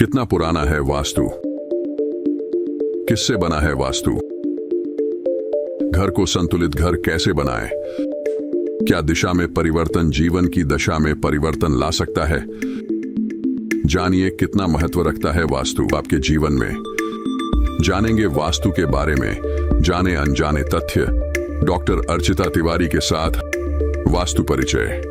कितना पुराना है वास्तु? किससे बना है वास्तु? घर को संतुलित घर कैसे बनाएं? क्या दिशा में परिवर्तन जीवन की दशा में परिवर्तन ला सकता है? जानिए कितना महत्व रखता है वास्तु आपके जीवन में। जानेंगे वास्तु के बारे में, जाने अनजाने तथ्य। डॉक्टर अर्चिता तिवारी के साथ वास्तु परिचय।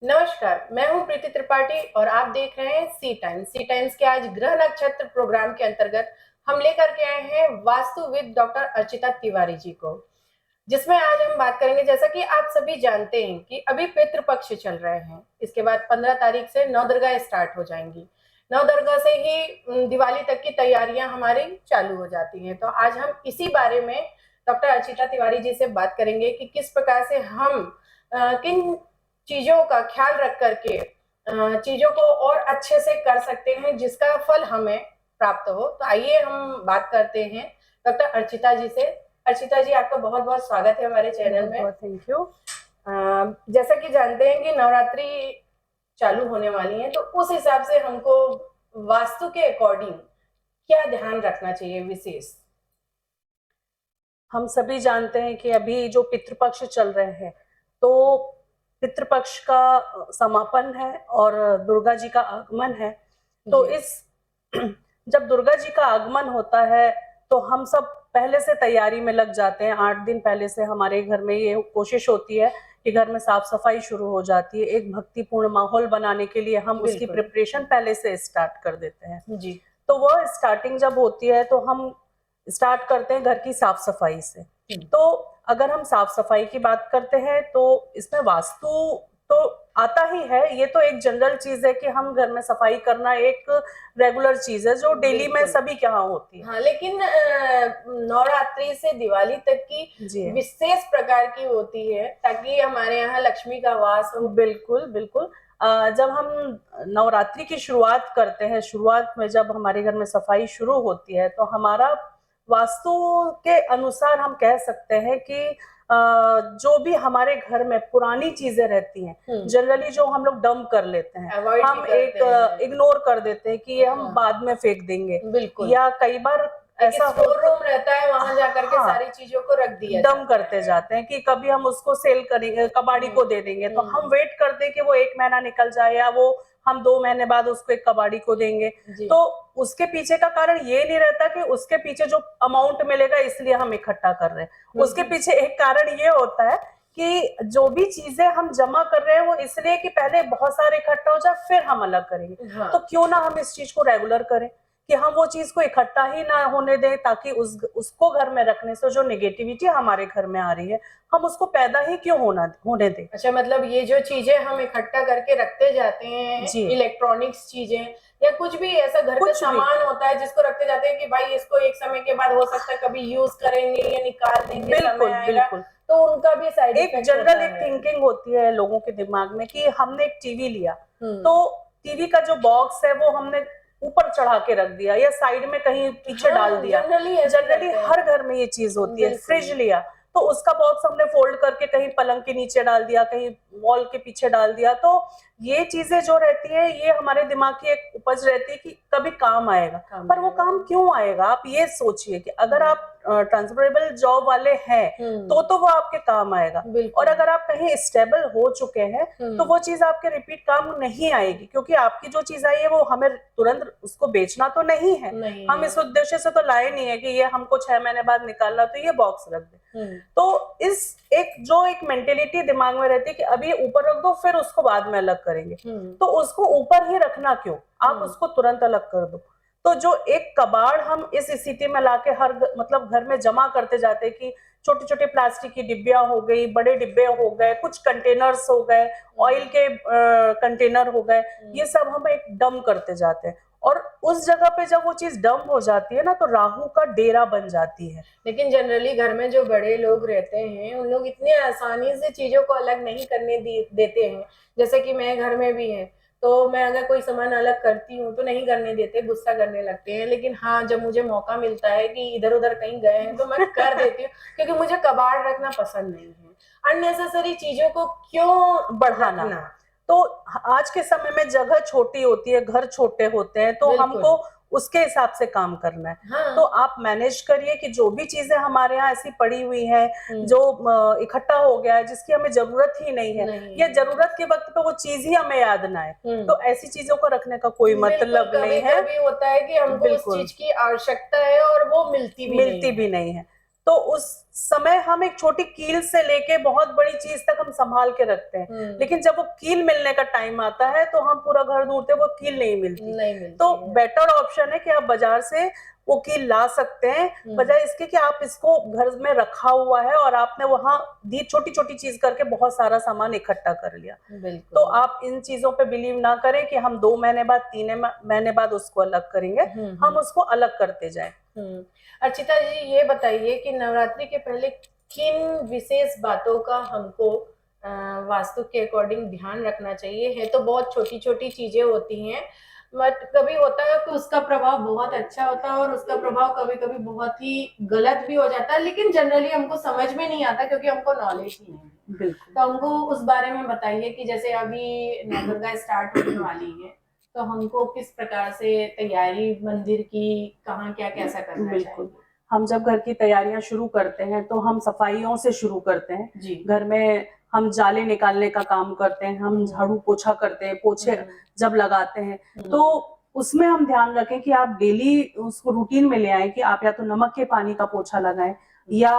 नमस्कार, मैं हूं प्रीति त्रिपाठी और आप देख रहे हैं सी टाइम्स। सी टाइम्स के आज ग्रह नक्षत्र प्रोग्राम के अंतर्गत हम लेकर के आए हैं वास्तु विद डॉक्टर अर्चिता तिवारी जी को, जिसमें आज हम बात करेंगे। जैसा कि आप सभी जानते हैं कि अभी पितृपक्ष चल रहे हैं, इसके बाद 15 तारीख से नवदुर्गा स्टार्ट हो जाएंगी। नवदुर्गा से ही दिवाली तक की तैयारियां हमारी चालू हो जाती हैं। तो आज हम इसी बारे में डॉक्टर अर्चिता तिवारी जी से बात करेंगे कि किस प्रकार से हम किन चीजों का ख्याल रख करके चीजों को और अच्छे से कर सकते हैं जिसका फल हमें प्राप्त हो। तो आइए हम बात करते हैं डॉक्टर अर्चिता जी से। अर्चिता जी, आपका बहुत बहुत स्वागत है हमारे चैनल में। Thank you. जैसा कि जानते हैं कि नवरात्रि चालू होने वाली है, तो उस हिसाब से हमको वास्तु के अकॉर्डिंग क्या ध्यान रखना चाहिए विशेष? हम सभी जानते हैं कि अभी जो पितृपक्ष चल रहे हैं, तो पितृपक्ष का समापन है और दुर्गा जी का आगमन है। तो इस जब दुर्गा जी का आगमन होता है तो हम सब पहले से तैयारी में लग जाते हैं। 8 दिन पहले से हमारे घर में ये कोशिश होती है कि घर में साफ सफाई शुरू हो जाती है। एक भक्तिपूर्ण माहौल बनाने के लिए हम उसकी प्रिपरेशन पहले से स्टार्ट कर देते हैं जी। तो वह स्टार्टिंग जब होती है तो हम स्टार्ट करते हैं घर की साफ सफाई से। तो अगर हम साफ सफाई की बात करते हैं तो इसमें वास्तु तो आता ही है। ये तो एक जनरल चीज है कि हम घर में सफाई करना एक रेगुलर चीज है जो डेली में सभी के यहाँ होती है। हाँ, लेकिन नवरात्रि से दिवाली तक की विशेष प्रकार की होती है ताकि हमारे यहाँ लक्ष्मी का वास हो। बिल्कुल बिल्कुल। जब हम नवरात्रि की शुरुआत करते हैं, शुरुआत में जब हमारे घर में सफाई शुरू होती है तो हमारा वास्तु के अनुसार हम कह सकते हैं कि जो भी हमारे घर में पुरानी चीजें रहती हैं, जनरली जो हम लोग डंप कर लेते हैं, हम एक इग्नोर कर देते हैं कि ये हम बाद में फेंक देंगे। बिल्कुल। या कई बार ऐसा स्टोर रूम रहता है, वहां जाकर के सारी चीजों को रख दिया डंप करते जाते हैं कि कभी हम उसको सेल करेंगे, कबाड़ी को दे देंगे। तो हम वेट करते हैं कि वो 1 महीना निकल जाए या वो हम 2 महीने बाद उसको एक कबाड़ी को देंगे। तो उसके पीछे का कारण ये नहीं रहता कि उसके पीछे जो अमाउंट मिलेगा इसलिए हम इकट्ठा कर रहे हैं। उसके पीछे एक कारण ये होता है कि जो भी चीजें हम जमा कर रहे हैं वो इसलिए कि पहले बहुत सारे इकट्ठा हो जाए फिर हम अलग करेंगे। तो क्यों ना हम इस चीज को रेगुलर करें कि हम वो चीज को इकट्ठा ही ना होने दें, ताकि उसको घर में रखने से जो नेगेटिविटी हमारे घर में आ रही है हम उसको पैदा ही क्यों होने दें। अच्छा, मतलब ये जो चीजें हम इकट्ठा करके रखते जाते हैं, इलेक्ट्रॉनिक्स चीजें या कुछ भी ऐसा घर का सामान होता है जिसको रखते जाते हैं कि भाई इसको एक समय के बाद हो सकता है कभी यूज करेंगे या निकाल देंगे, बिल्कुल बिल्कुल। तो उनका भी साइड इफेक्ट एक जनरल एक थिंकिंग होती है लोगों के दिमाग में कि हमने एक टीवी लिया तो टीवी का जो बॉक्स है वो हमने ऊपर चढ़ा के रख दिया या साइड में कहीं पीछे डाल दिया। जनरली हर घर में ये चीज होती है। फ्रिज लिया तो उसका बॉक्स हमने फोल्ड करके कहीं पलंग के नीचे डाल दिया, कहीं वॉल के पीछे डाल दिया। तो ये चीजें जो रहती है ये हमारे दिमाग की एक उपज रहती है कि कभी काम आएगा, पर वो काम क्यों आएगा? आप ये सोचिए कि अगर आप ट्रांसफरेबल जॉब वाले हैं तो वो आपके काम आएगा, और अगर आप कहीं स्टेबल हो चुके हैं तो वो चीज आपके रिपीट काम नहीं आएगी, क्योंकि आपकी जो चीज आई है वो हमें तुरंत उसको बेचना तो नहीं है। हम इस उद्देश्य से तो लाए नहीं है कि ये हमको 6 महीने बाद निकालना तो ये बॉक्स रख दे। तो इस एक मेंटेलिटी दिमाग में रहती है कि अभी ऊपर रख दो फिर उसको बाद में अलग करेंगे, तो उसको ऊपर ही रखना क्यों, आप उसको तुरंत अलग कर दो। तो जो एक कबाड़ हम इस स्थिति में लाके हर मतलब घर में जमा करते जाते कि छोटे छोटे प्लास्टिक की डिब्बियां हो गई, बड़े डिब्बे हो गए, कुछ कंटेनर्स हो गए, ऑयल के कंटेनर हो गए, ये सब हम एक डंप करते जाते हैं। और उस जगह पे जब वो चीज डंप हो जाती है ना, तो राहु का डेरा बन जाती है। लेकिन जनरली घर में जो बड़े लोग रहते हैं उन लोग इतने आसानी से चीजों को अलग नहीं करने देते हैं। जैसे कि मैं घर में भी है, तो मैं अगर कोई सामान अलग करती हूँ तो नहीं करने देते, गुस्सा करने लगते हैं। लेकिन हाँ, जब मुझे मौका मिलता है कि इधर उधर कहीं गए हैं तो मैं कर देती हूँ, क्योंकि मुझे कबाड़ रखना पसंद नहीं है। अननेसेसरी चीजों को क्यों बढ़ाना। तो आज के समय में जगह छोटी होती है, घर छोटे होते हैं, तो हमको उसके हिसाब से काम करना है। हाँ। तो आप मैनेज करिए कि जो भी चीजें हमारे यहाँ ऐसी पड़ी हुई है, जो इकट्ठा हो गया है, जिसकी हमें जरूरत ही नहीं है, या जरूरत के वक्त पे वो चीज ही हमें याद ना आए, तो ऐसी चीजों को रखने का कोई मतलब नहीं है। कभी होता है कि हमको उस चीज की आवश्यकता है और वो मिलती भी नहीं है। तो उस समय हम एक छोटी कील से लेके बहुत बड़ी चीज तक हम संभाल के रखते हैं, लेकिन जब वो कील मिलने का टाइम आता है तो हम पूरा घर ढूंढते, वो कील नहीं मिलती। तो बेटर ऑप्शन है कि आप बाजार से वो कील ला सकते हैं, बजाय इसके कि आप इसको घर में रखा हुआ है और आपने वहां दी छोटी छोटी चीज करके बहुत सारा सामान इकट्ठा कर लिया। तो आप इन चीजों पे बिलीव ना करें कि हम 2 महीने बाद 3 महीने बाद उसको अलग करेंगे, हम उसको अलग करते जाएं। अर्चिता जी, ये बताइए कि नवरात्रि के पहले किन विशेष बातों का हमको वास्तु के अकॉर्डिंग ध्यान रखना चाहिए। है तो बहुत छोटी छोटी चीजें होती हैं, बट कभी होता है कि उसका प्रभाव बहुत अच्छा होता है और उसका प्रभाव कभी कभी बहुत ही गलत भी हो जाता है, लेकिन जनरली हमको समझ में नहीं आता क्योंकि हमको नॉलेज ही नहीं है। बिल्कुल। तो हमको उस बारे में बताइए कि जैसे अभी नवदुर्गा स्टार्ट होने वाली है, तो हमको किस प्रकार से तैयारी मंदिर की, कहाँ क्या कैसा करना चाहिए। हम जब घर की तैयारियां शुरू करते हैं तो हम सफाइयों से शुरू करते हैं जी। घर में हम जाले निकालने का काम करते हैं, हम झाड़ू पोछा करते हैं, पोछे जब लगाते हैं तो उसमें हम ध्यान रखें कि आप डेली उसको रूटीन में ले आए कि आप या तो नमक के पानी का पोछा लगाएं या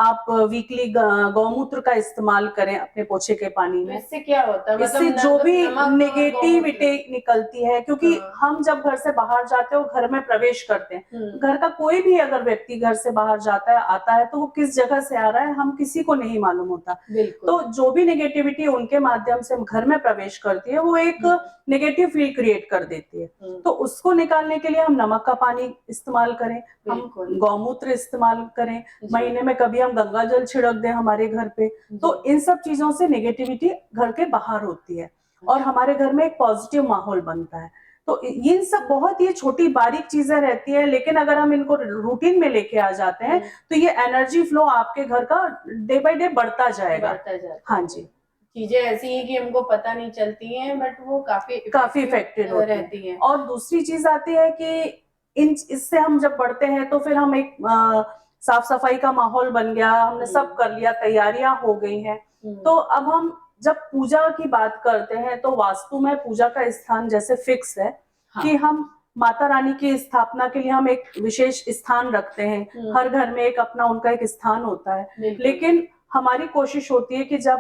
आप वीकली गौमूत्र का इस्तेमाल करें अपने पोछे के पानी में। इससे क्या होता है? इससे जो भी नेगेटिविटी निकलती है, क्योंकि हम जब घर से बाहर जाते हैं घर में प्रवेश करते हैं, घर का कोई भी अगर व्यक्ति घर से बाहर जाता है आता है तो वो किस जगह से आ रहा है हम किसी को नहीं मालूम होता। तो जो भी नेगेटिविटी उनके माध्यम से घर में प्रवेश करती है वो एक नेगेटिव फील क्रिएट कर देती है। तो उसको निकालने के लिए हम नमक का पानी इस्तेमाल करें, हम गौमूत्र इस्तेमाल करें, महीने में कभी हम गंगा जल छिड़क दें हमारे घर पे। तो इन सब चीजों से नेगेटिविटी घर के बाहर होती है और हमारे घर में एक पॉजिटिव माहौल बनता है। तो ये सब बहुत ही छोटी बारीक चीजें रहती है, लेकिन अगर हम इनको रूटीन में लेके आ जाते हैं तो ये एनर्जी फ्लो आपके घर का डे बाय डे बढ़ता जाएगा। हाँ जी। चीजें ऐसी है कि हमको पता नहीं चलती हैं, बट वो काफी इफेक्टिव रहती है। और दूसरी चीज आती है कि इससे हम जब बढ़ते हैं तो फिर हम एक साफ सफाई का माहौल बन गया, हमने सब कर लिया, तैयारियां हो गई हैं। तो अब हम जब पूजा की बात करते हैं तो वास्तु में पूजा का स्थान जैसे फिक्स है कि हम माता रानी की स्थापना के लिए हम एक विशेष स्थान रखते हैं, हर घर में एक अपना उनका एक स्थान होता है। लेकिन हमारी कोशिश होती है कि जब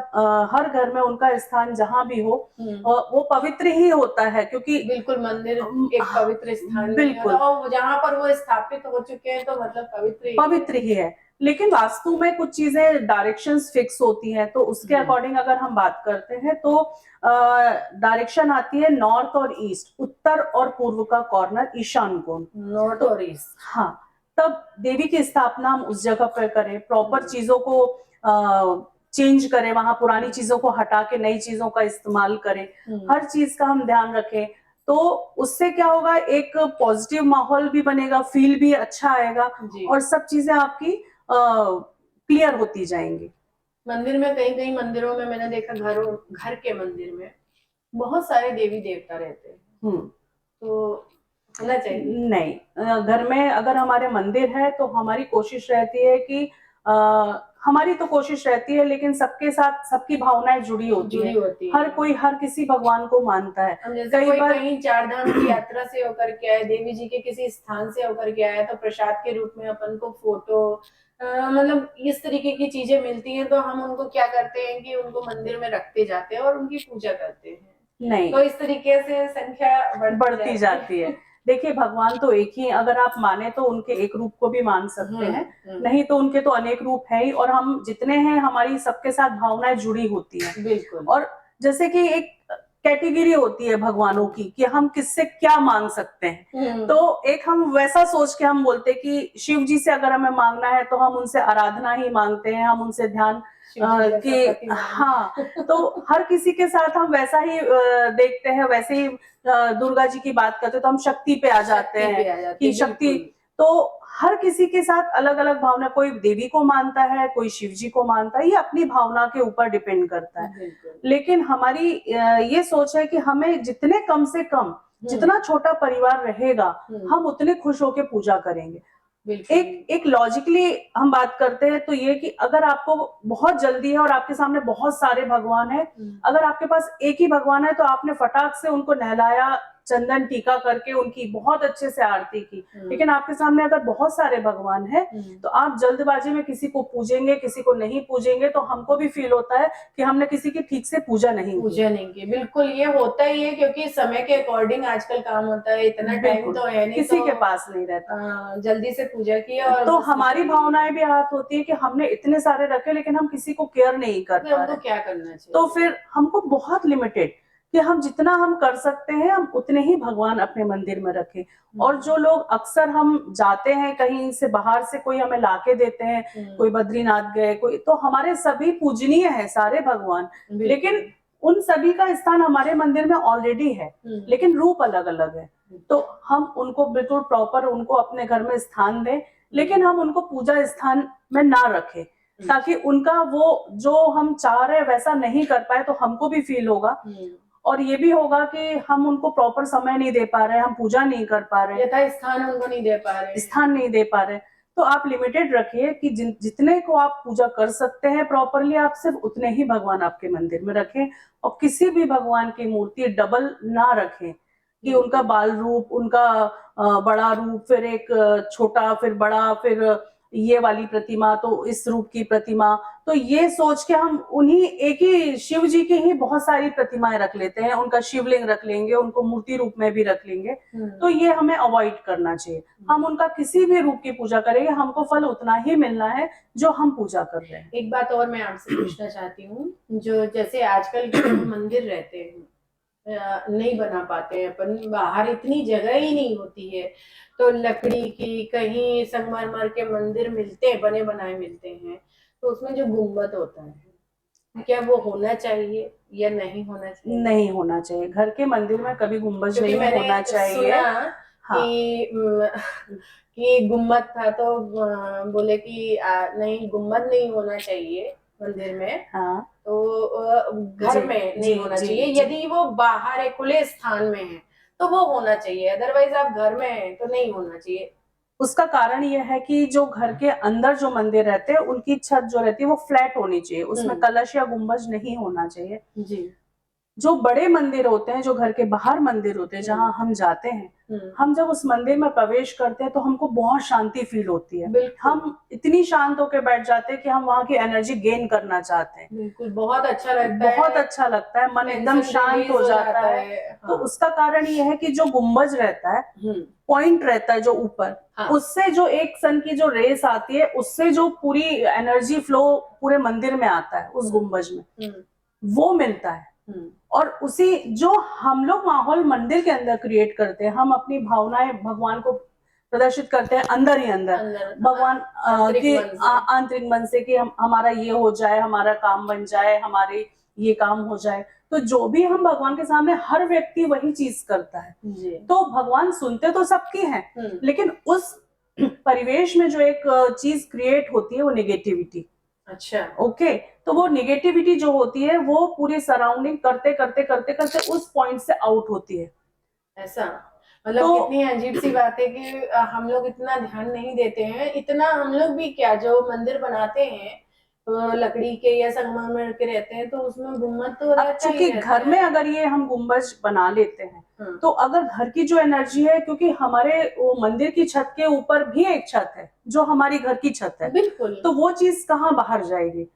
हर घर में उनका स्थान जहां भी हो वो पवित्र ही होता है, क्योंकि बिल्कुल मंदिर एक पवित्र स्थान बिल्कुल जहां पर वो स्थापित हो चुके हैं तो मतलब पवित्र ही है। लेकिन वास्तु में कुछ चीजें डायरेक्शंस फिक्स होती हैं, तो उसके अकॉर्डिंग अगर हम बात करते हैं तो डायरेक्शन आती है नॉर्थ और ईस्ट, उत्तर और पूर्व का कॉर्नर, ईशान कोण, नॉर्थ और ईस्ट। हाँ, तब देवी की स्थापना हम उस जगह पर करें, प्रॉपर चीजों को चेंज करें, वहां पुरानी चीजों को हटा के नई चीजों का इस्तेमाल करें, हर चीज का हम ध्यान रखें। तो उससे क्या होगा, एक पॉजिटिव माहौल भी बनेगा, फील भी अच्छा आएगा और सब चीजें आपकी क्लियर होती जाएंगी। मंदिर में कई मंदिरों में मैंने देखा, घर के मंदिर में बहुत सारे देवी देवता रहते हैं, तो होना चाहिए नहीं। घर में अगर हमारे मंदिर है तो हमारी कोशिश रहती है कि हमारी तो कोशिश रहती है, लेकिन सबके साथ सबकी भावनाएं जुड़ी होती है। हर कोई हर किसी भगवान को मानता है। कई बार कहीं 4 धाम की यात्रा से होकर के आए, देवी जी के किसी स्थान से होकर के आया, तो प्रसाद के रूप में अपन को फोटो मतलब इस तरीके की चीजें मिलती हैं, तो हम उनको क्या करते हैं कि उनको मंदिर में रखते जाते हैं और उनकी पूजा करते हैं। नहीं, तो इस तरीके से संख्या बढ़ती जाती है। देखिए भगवान तो एक ही है, अगर आप माने तो उनके एक रूप को भी मान सकते हैं, नहीं तो उनके तो अनेक रूप है ही, और हम जितने हैं हमारी सबके साथ भावनाएं जुड़ी होती हैं। बिल्कुल। और जैसे कि एक कैटेगरी होती है भगवानों की कि हम किससे क्या मांग सकते हैं, तो एक हम वैसा सोच के हम बोलते हैं कि शिव जी से अगर हमें मांगना है तो हम उनसे आराधना ही मांगते हैं, हम उनसे ध्यान कि हाँ, तो हर किसी के साथ हम वैसा ही देखते हैं, वैसे ही दुर्गा जी की बात करते हैं तो हम शक्ति पे आ जाते हैं कि शक्ति, तो हर किसी के साथ अलग अलग भावना, कोई देवी को मानता है, कोई शिव जी को मानता है, ये अपनी भावना के ऊपर डिपेंड करता है। लेकिन हमारी ये सोच है कि हमें जितने कम से कम, जितना छोटा परिवार रहेगा हम उतने खुश होकर पूजा करेंगे। एक लॉजिकली हम बात करते हैं तो ये कि अगर आपको बहुत जल्दी है और आपके सामने बहुत सारे भगवान है, अगर आपके पास एक ही भगवान है तो आपने फटाक से उनको नहलाया, चंदन टीका करके उनकी बहुत अच्छे से आरती की। लेकिन आपके सामने अगर बहुत सारे भगवान हैं तो आप जल्दबाजी में किसी को पूजेंगे, किसी को नहीं पूजेंगे, तो हमको भी फील होता है कि हमने किसी की ठीक से पूजा नहीं की। बिल्कुल, ये होता ही है क्योंकि समय के अकॉर्डिंग आजकल काम होता है, इतना टाइम तो है नहीं, किसी के पास नहीं रहता, जल्दी से पूजा की और तो हमारी भावनाएं भी हाथ होती है कि हमने इतने सारे रखे लेकिन हम किसी को केयर नहीं कर पा रहे, क्या करना चाहिए? तो फिर हमको बहुत लिमिटेड कि हम जितना हम कर सकते हैं हम उतने ही भगवान अपने मंदिर में रखें। और जो लोग अक्सर हम जाते हैं कहीं से बाहर से, कोई हमें लाके देते हैं, कोई बद्रीनाथ गए, कोई, तो हमारे सभी पूजनीय है सारे भगवान, लेकिन उन सभी का स्थान हमारे मंदिर में ऑलरेडी है, लेकिन रूप अलग अलग है। तो हम उनको बिल्कुल प्रॉपर उनको अपने घर में स्थान दें, लेकिन हम उनको पूजा स्थान में ना रखें, ताकि उनका वो जो हम चाह रहे हैं वैसा नहीं कर पाए तो हमको भी फील होगा, और ये भी होगा कि हम उनको प्रॉपर समय नहीं दे पा रहे हैं, हम पूजा नहीं कर पा रहे हैं, स्थान उनको नहीं दे पा रहे, स्थान नहीं दे पा रहे। तो आप लिमिटेड रखिए कि जितने को आप पूजा कर सकते हैं प्रॉपरली, आप सिर्फ उतने ही भगवान आपके मंदिर में रखें, और किसी भी भगवान की मूर्ति डबल ना रखें कि उनका बाल रूप, उनका बड़ा रूप, फिर एक छोटा, फिर बड़ा, फिर ये वाली प्रतिमा, तो इस रूप की प्रतिमा, तो ये सोच के हम उन्हीं एक ही शिव जी की ही बहुत सारी प्रतिमाएं रख लेते हैं, उनका शिवलिंग रख लेंगे, उनको मूर्ति रूप में भी रख लेंगे, तो ये हमें अवॉइड करना चाहिए। हम उनका किसी भी रूप की पूजा करेंगे, हमको फल उतना ही मिलना है जो हम पूजा कर रहे हैं। एक बात और मैं आपसे पूछना चाहती हूँ, जो जैसे आजकल के मंदिर रहते हैं नहीं बना पाते हैं अपन, बाहर इतनी जगह ही नहीं होती है, तो लकड़ी की कहीं संगमरमर के मंदिर मिलते हैं, बने बनाए मिलते हैं, तो उसमें जो गुंबद होता है क्या वो होना चाहिए या नहीं होना चाहिए? नहीं होना चाहिए, घर के मंदिर में कभी गुंबज नहीं होना चाहिए। हाँ। कि गुम्बद था तो बोले कि नहीं, गुम्बद नहीं होना चाहिए मंदिर में। हाँ। तो घर में नहीं होना चाहिए, यदि वो बाहर एक खुले स्थान में है तो वो होना चाहिए, अदरवाइज आप घर में हैं तो नहीं होना चाहिए। उसका कारण यह है कि जो घर के अंदर जो मंदिर रहते हैं उनकी छत जो रहती है वो फ्लैट होनी चाहिए, उसमें कलश या गुंबज नहीं होना चाहिए। जी। जो बड़े मंदिर होते हैं, जो घर के बाहर मंदिर होते हैं, जहाँ हम जाते हैं, हम जब उस मंदिर में प्रवेश करते हैं तो हमको बहुत शांति फील होती है, हम इतनी शांत होकर बैठ जाते हैं कि हम वहाँ की एनर्जी गेन करना चाहते हैं। बिल्कुल, बहुत अच्छा लगता है, बहुत अच्छा लगता है, मन एकदम शांत हो जाता है। तो उसका कारण ये है कि जो गुंबज रहता है, पॉइंट रहता है जो ऊपर, उससे जो एक सन की जो रेस आती है, उससे जो पूरी एनर्जी फ्लो पूरे मंदिर में आता है, उस गुंबज में वो मिलता है। और उसी जो हम लोग माहौल मंदिर के अंदर क्रिएट करते हैं, हम अपनी भावनाएं भगवान को प्रदर्शित करते हैं अंदर ही अंदर भगवान की आंतरिक मन से कि हमारा ये हो जाए, हमारा काम बन जाए, हमारे ये काम हो जाए, तो जो भी हम भगवान के सामने, हर व्यक्ति वही चीज करता है। तो भगवान सुनते तो सबकी हैं, लेकिन उस परिवेश में जो एक चीज क्रिएट होती है वो नेगेटिविटी। अच्छा, ओके, तो वो नेगेटिविटी जो होती है वो पूरी सराउंडिंग करते करते करते करते उस पॉइंट से आउट होती है। ऐसा मतलब तो, कितनी अजीब सी बात है कि हम लोग इतना ध्यान नहीं देते हैं, इतना हम लोग भी क्या, जो मंदिर बनाते हैं तो लकड़ी के या संगमरमर के रहते हैं, तो उसमें गुम्बद तो रहता ही रहता है। क्योंकि घर में अगर ये हम गुम्बज बना लेते हैं तो अगर घर की जो एनर्जी है, क्योंकि हमारे वो मंदिर की छत के ऊपर भी एक छत है जो हमारी घर की छत है, बिल्कुल, तो वो चीज कहाँ बाहर जाएगी?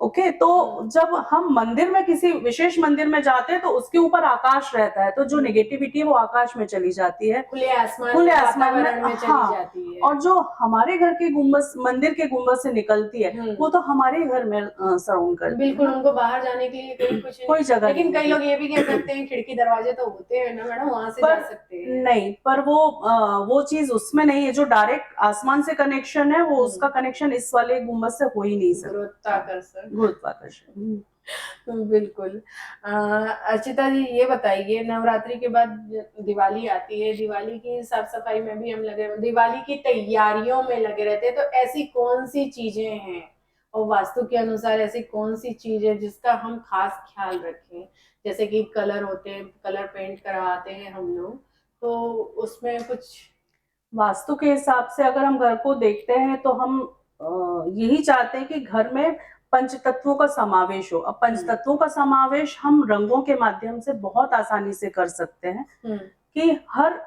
ओके, तो जब हम मंदिर में किसी विशेष मंदिर में जाते हैं तो उसके ऊपर आकाश रहता है, तो जो नेगेटिविटी है वो आकाश में चली जाती है, खुले आसमान वातावरण में चली हाँ, जाती है। और जो हमारे घर के गुंबद, मंदिर के गुंबद से निकलती है वो तो हमारे घर में सराउंड करती है। बिल्कुल, उनको बाहर जाने के लिए कहीं कुछ कोई जगह लेकिन नहीं कई लोग ये भी कह सकते हैं खिड़की दरवाजे तो होते हैं ना मैडम, वहां से जा सकते हैं। नहीं, पर वो चीज उसमें नहीं है, जो डायरेक्ट आसमान से कनेक्शन है वो उसका कनेक्शन इस वाले गुंबद से हो ही नहीं सकता। गुरुत्वाकर्षण। बिल्कुल। अर्चिता जी ये बताइए, नवरात्रि के बाद दिवाली आती है, दिवाली की साफ सफाई में भी हम लगे, दिवाली की तैयारियों में लगे रहते हैं, तो ऐसी कौन सी चीजें हैं और वास्तु के अनुसार ऐसी कौन सी चीज है जिसका हम खास ख्याल रखें? जैसे कि कलर होते हैं, कलर पेंट करवाते हैं हम लोग, तो उसमें कुछ वास्तु के हिसाब से अगर हम घर को देखते हैं तो हम यही चाहते हैं कि घर में पंच तत्वों का समावेश हो। अब पंच तत्वों का समावेश हम रंगों के माध्यम से बहुत आसानी से कर सकते हैं कि हर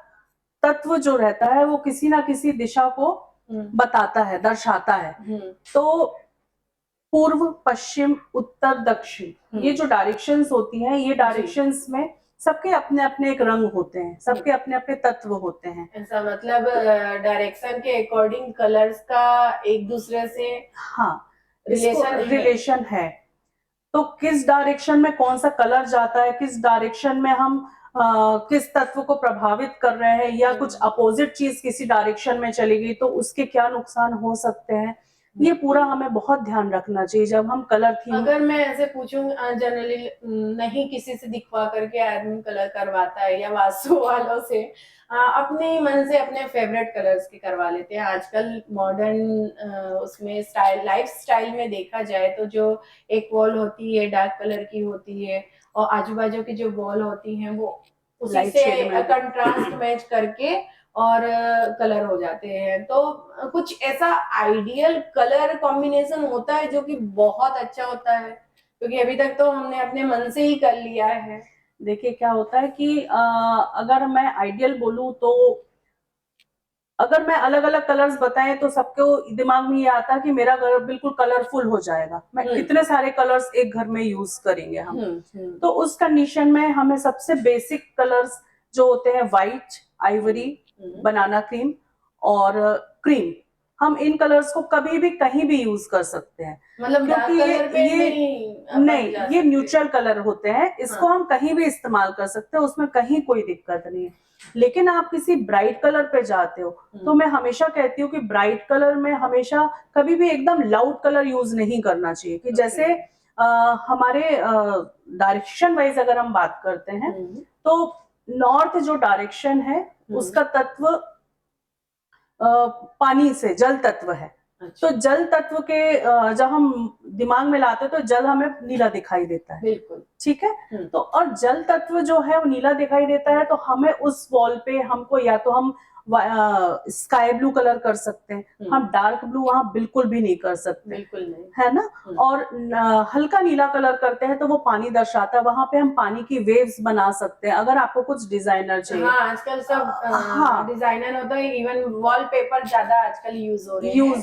तत्व जो रहता है वो किसी ना किसी दिशा को बताता है, दर्शाता है। तो पूर्व, पश्चिम, उत्तर, दक्षिण, ये जो डायरेक्शंस होती हैं, ये डायरेक्शंस में सबके अपने अपने एक रंग होते हैं, सबके अपने अपने तत्व होते हैं। ऐसा मतलब डायरेक्शन के अकॉर्डिंग कलर्स का एक दूसरे से हाँ, रिलेशन है। तो किस डायरेक्शन में कौन सा कलर जाता है, किस डायरेक्शन में हम किस तत्व को प्रभावित कर रहे हैं, या कुछ अपोजिट चीज किसी डायरेक्शन में चली गई तो उसके क्या नुकसान हो सकते हैं, ये पूरा हमें बहुत ध्यान रखना चाहिए जब हम कलर थीम। अगर मैं ऐसे पूछूं, जनरली नहीं किसी से दिखवा करके आदमी कलर करवाता है या वास्तु वालों से अपने मन से अपने फेवरेट कलर्स के करवा लेते हैं। आजकल मॉडर्न उसमें स्टाइल, लाइफ स्टाइल में देखा जाए तो जो एक वॉल होती है डार्क कलर की होती है और आजू बाजू की जो वॉल होती है वो उसी से कंट्रास्ट मैच करके और कलर हो जाते हैं। तो कुछ ऐसा आइडियल कलर कॉम्बिनेशन होता है जो कि बहुत अच्छा होता है, क्योंकि अभी तक तो हमने अपने मन से ही कर लिया है। देखिए क्या होता है कि अगर मैं आइडियल बोलूं तो अगर मैं अलग अलग कलर्स बताएं तो सबको दिमाग में ये आता है कि मेरा घर बिल्कुल कलरफुल हो जाएगा, मैं कितने सारे कलर्स एक घर में यूज करेंगे हम। तो उस कंडीशन में हमें सबसे बेसिक कलर्स जो होते हैं व्हाइट, आइवरी, बनाना क्रीम और क्रीम, हम इन कलर्स को कभी भी कहीं भी यूज कर सकते हैं। मतलब क्योंकि ये न्यूट्रल कलर होते हैं, इसको हम कहीं भी इस्तेमाल कर सकते हैं, उसमें कहीं कोई दिक्कत नहीं है। लेकिन आप किसी ब्राइट कलर पे जाते हो तो मैं हमेशा कहती हूँ कि ब्राइट कलर में हमेशा कभी भी एकदम लाउड कलर यूज नहीं करना चाहिए। कि जैसे हमारे डायरेक्शन वाइज अगर हम बात करते हैं तो नॉर्थ जो डायरेक्शन है उसका तत्व पानी से, जल तत्व है। तो जल तत्व के जब हम दिमाग में लाते हैं तो जल हमें नीला दिखाई देता है, बिल्कुल ठीक है। तो और जल तत्व जो है वो नीला दिखाई देता है, तो हमें उस वॉल पे हमको या तो हम स्काई ब्लू कलर कर सकते हैं, हम डार्क ब्लू वहां बिल्कुल भी नहीं कर सकते, बिल्कुल नहीं, है ना। और हल्का नीला कलर करते हैं तो वो पानी दर्शाता है, वहां पे हम पानी की वेव्स बना सकते हैं अगर आपको कुछ डिजाइनर चाहिए। हाँ, आजकल सब डिजाइनर होता है, इवन वॉलपेपर ज्यादा आजकल यूज